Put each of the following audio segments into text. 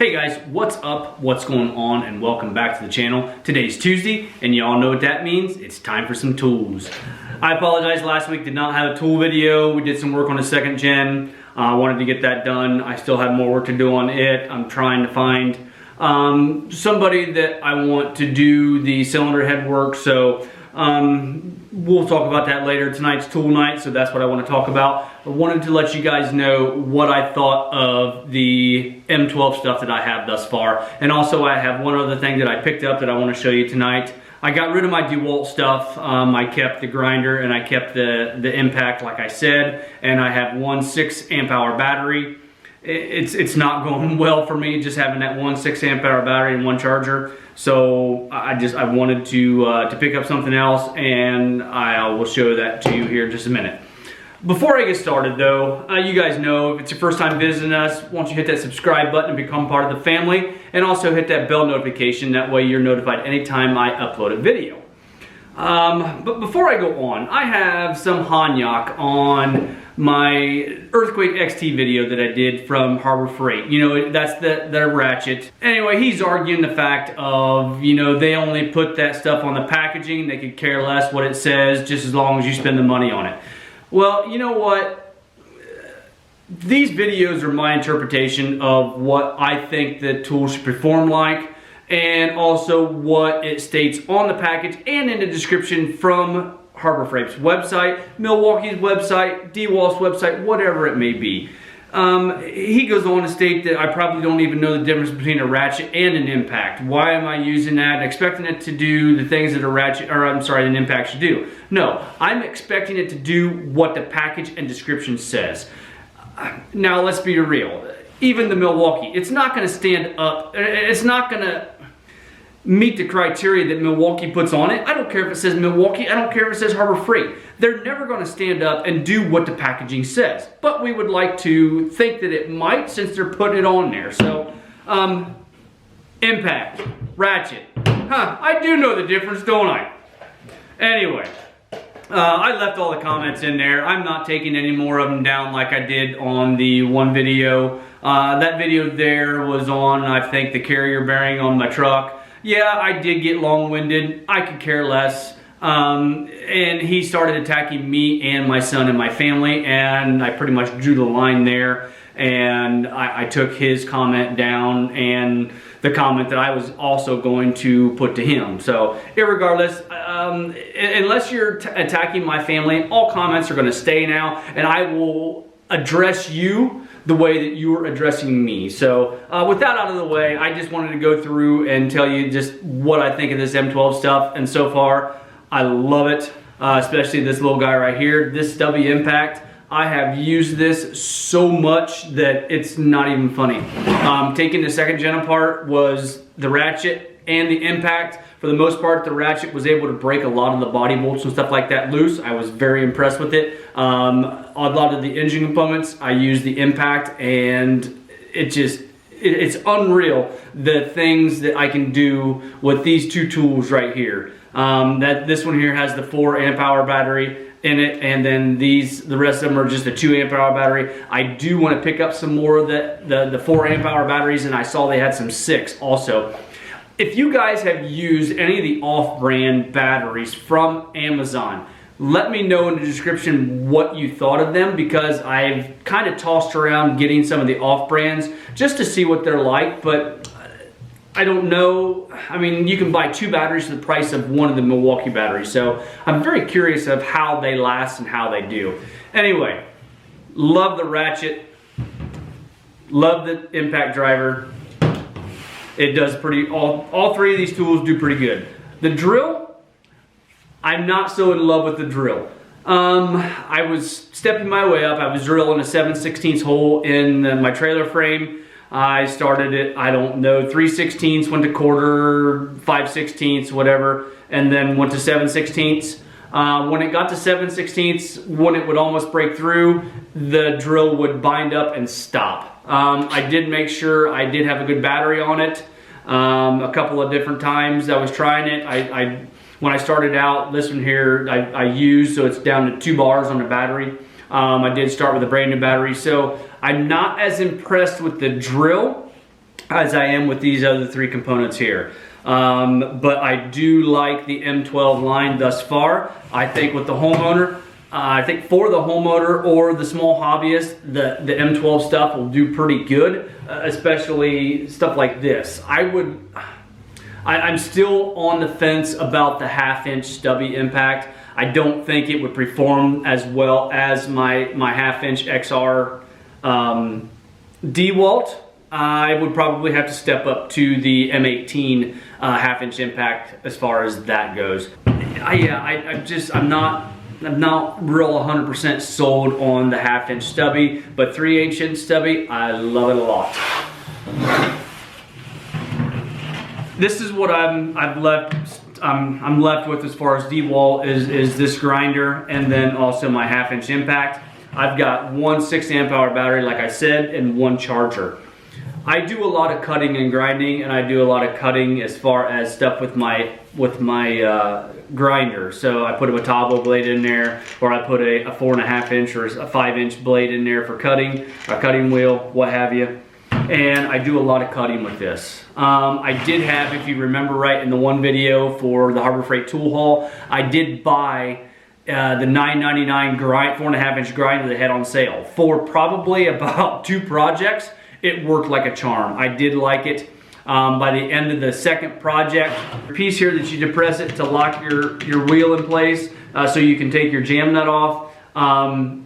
Hey guys, what's up? What's going on? And welcome back to the channel. Today's Tuesday, and y'all know what that means. It's time for some tools. I apologize, last week did not have a tool video. We did some work on a second gen. I wanted to get that done. I still have more work to do on it. I'm trying to find somebody that I want to do the cylinder head work, so we'll talk about that later. Tonight's tool night, so that's what I want to talk about. I wanted to let you guys know what I thought of the M12 stuff that I have thus far. And also I have one other thing that I picked up that I want to show you tonight. I got rid of my DeWalt stuff. I kept the grinder and I kept the impact like I said. And I have one 6 amp hour battery. It's not going well for me just having that one 6 amp hour battery and one charger. So I wanted to pick up something else, and I will show that to you here in just a minute. Before I get started though, you guys know if it's your first time visiting us, why don't you hit that subscribe button and become part of the family, and also hit that bell notification. That way you're notified anytime I upload a video. But before I go on, I have some Hanyak on my Earthquake XT video that I did from Harbor Freight. You know, that's the ratchet. Anyway, he's arguing the fact of, you know, they only put that stuff on the packaging. They could care less what it says just as long as you spend the money on it. Well, you know what? These videos are my interpretation of what I think the tool should perform like, and also what it states on the package and in the description from Harbor Freight's website, Milwaukee's website, DeWalt's website, whatever it may be. He goes on to state that I probably don't even know the difference between a ratchet and an impact. Why am I using that? Expecting it to do the things that a ratchet, or I'm sorry, an impact should do. No, I'm expecting it to do what the package and description says. Now let's be real. Even the Milwaukee, it's not going to stand up. It's not going to meet the criteria that Milwaukee puts on it. I don't care if it says Milwaukee, I don't care if it says Harbor Freight. They're never going to stand up and do what the packaging says. But we would like to think that it might, since they're putting it on there. So, impact, ratchet. I do know the difference, don't I? Anyway, I left all the comments in there. I'm not taking any more of them down like I did on the one video. That video there was on, I think, the carrier bearing on my truck. Yeah, I did get long-winded. I could care less. And he started attacking me and my son and my family, and I pretty much drew the line there. And I took his comment down and the comment that I was also going to put to him. So, irregardless, unless you're attacking my family, all comments are going to stay now, and I will address you the way that you're addressing me. So with that out of the way, I just wanted to go through and tell you just what I think of this M12 stuff. And so far, I love it, especially this little guy right here, this stubby impact. I have used this so much that it's not even funny. Taking the second gen apart was the ratchet and the impact. For the most part, the ratchet was able to break a lot of the body bolts and stuff like that loose. I was very impressed with it. On a lot of the engine components, I used the impact, and it's unreal the things that I can do with these two tools right here. This one here has the 4 amp hour battery in it, and then the rest of them are just a 2 amp hour battery. I do want to pick up some more of the 4 amp hour batteries, and I saw they had some 6 also. If you guys have used any of the off-brand batteries from Amazon, let me know in the description what you thought of them, because I've kind of tossed around getting some of the off-brands just to see what they're like, but I don't know. I mean, you can buy 2 batteries for the price of one of the Milwaukee batteries, so I'm very curious of how they last and how they do. Anyway, love the ratchet, love the impact driver. It does all 3 of these tools do pretty good. The drill, I'm not so in love with the drill. I was stepping my way up. I was drilling a 7/16 hole in my trailer frame. I started it, I don't know, 3/16, went to quarter, 5/16, whatever, and then went to 7/16. When it got to 7/16, when it would almost break through, the drill would bind up and stop. I did make sure I did have a good battery on it. A couple of different times I was trying it. When I started out, this one here I used, so it's down to 2 bars on the battery. I did start with a brand new battery, so I'm not as impressed with the drill. as I am with these other 3 components here. But I do like the M12 line thus far. I think with the homeowner, I think for the homeowner or the small hobbyist, the M12 stuff will do pretty good, especially stuff like this. I'm still on the fence about the 1/2-inch stubby impact. I don't think it would perform as well as my 1/2-inch XR DeWalt. I would probably have to step up to the M18 1/2-inch impact as far as that goes. I'm not real 100% sold on the 1/2-inch stubby, but 3/8-inch stubby, I love it a lot. This is what I'm left with as far as DeWalt is this grinder, and then also my 1/2-inch impact. I've got one 6-amp-hour battery, like I said, and one charger. I do a lot of cutting and grinding, and I do a lot of cutting as far as stuff with my grinder. So I put a Metabo blade in there, or I put a 4.5-inch or a 5-inch blade in there for cutting, a cutting wheel, what have you. And I do a lot of cutting with this. I did have, if you remember right, in the one video for the Harbor Freight tool haul, I did buy the $9.99 4.5-inch grinder they had on sale for probably about 2 projects. It worked like a charm. I did like it. By the end of the second project, the piece here that you depress it to lock your wheel in place so you can take your jam nut off, I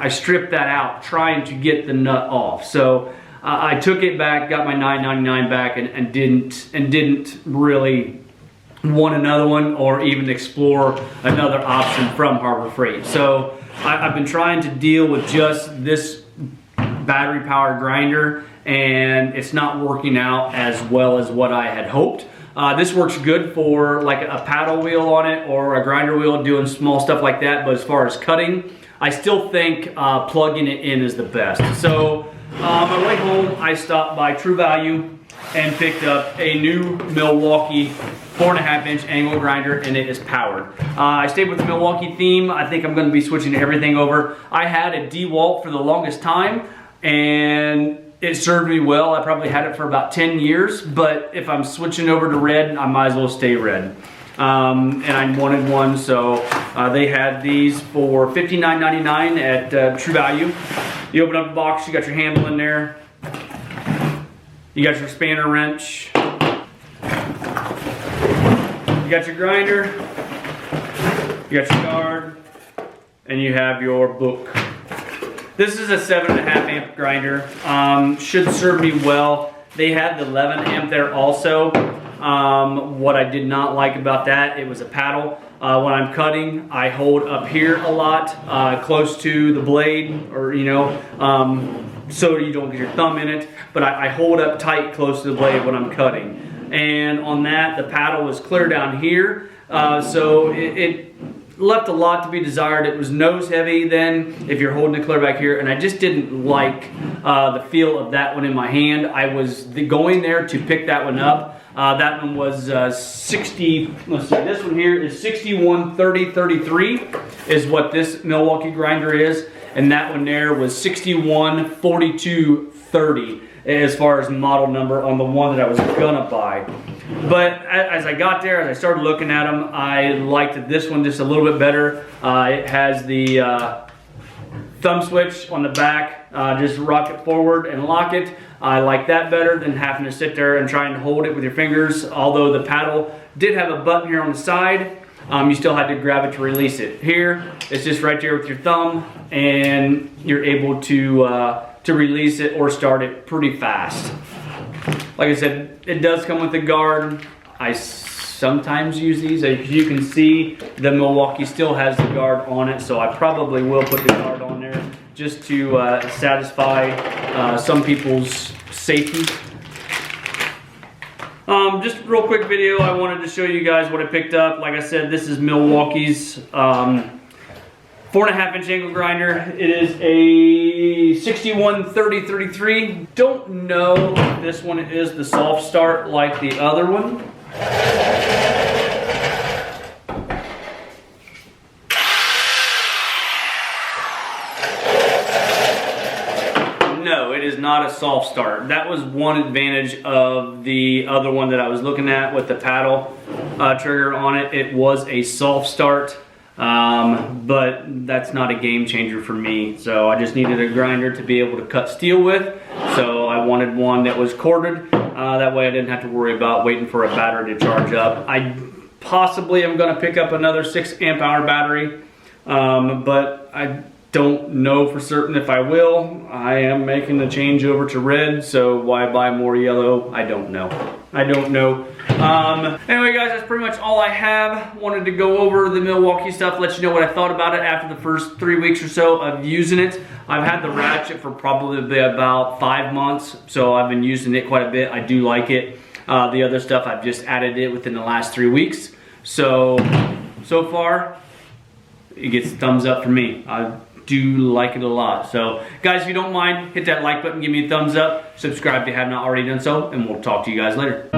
stripped that out trying to get the nut off. So I took it back, got my $9.99 back, and didn't really want another one or even explore another option from Harbor Freight. So I've been trying to deal with just this battery powered grinder, and it's not working out as well as what I had hoped. This works good for like a paddle wheel on it or a grinder wheel, doing small stuff like that, but as far as cutting, I still think plugging it in is the best. So on my way home, I stopped by True Value and picked up a new Milwaukee 4.5-inch angle grinder, and it is powered. I stayed with the Milwaukee theme. I think I'm going to be switching everything over. I had a DeWalt for the longest time, and it served me well. I probably had it for about 10 years, but if I'm switching over to red, I might as well stay red. And I wanted one, so they had these for $59.99 at True Value. You open up the box, you got your handle in there. You got your spanner wrench. You got your grinder. You got your guard. And you have your book. This is a 7.5-amp grinder. Should serve me well. They had the 11-amp there also. What I did not like about that, it was a paddle. When I'm cutting, I hold up here a lot, close to the blade, or so you don't get your thumb in it. But I hold up tight close to the blade when I'm cutting. And on that, the paddle was clear down here, so it left a lot to be desired. It was nose heavy then, if you're holding it clear back here, and I just didn't like the feel of that one in my hand. I was going there to pick that one up. That one was 60, let's see, this one here is 613033 is what this Milwaukee grinder is, and that one there was 614230 as far as model number on the one that I was gonna buy. But as I got there, as I started looking at them, I liked this one just a little bit better. It has the thumb switch on the back, just rock it forward and lock it. I like that better than having to sit there and trying to hold it with your fingers. Although the paddle did have a button here on the side, you still had to grab it to release it. Here, it's just right there with your thumb, and you're able to release it or start it pretty fast. Like I said, it does come with a guard. I sometimes use these. As you can see, the Milwaukee still has the guard on it, so I probably will put the guard on there just to satisfy some people's safety. Just a real quick video, I wanted to show you guys what I picked up. Like I said, this is Milwaukee's 4.5-inch angle grinder. It is a 613033. Don't know if this one is the soft start like the other one. No, it is not a soft start. That was one advantage of the other one that I was looking at with the paddle trigger on it. It was a soft start, but that's not a game changer for me. So I just needed a grinder to be able to cut steel with. So I wanted one that was corded. That way I didn't have to worry about waiting for a battery to charge up. I possibly am going to pick up another 6 amp hour battery, but I don't know for certain if I will. I am making the change over to red, so why buy more yellow? I don't know. I don't know. Anyway guys, that's pretty much all I have. Wanted to go over the Milwaukee stuff, let you know what I thought about it after the first 3 weeks or so of using it. I've had the ratchet for probably about 5 months, so I've been using it quite a bit. I do like it. The other stuff, I've just added it within the last 3 weeks. So far, it gets a thumbs up for me. I do like it a lot. So guys, if you don't mind, hit that like button, give me a thumbs up, subscribe if you have not already done so, and we'll talk to you guys later.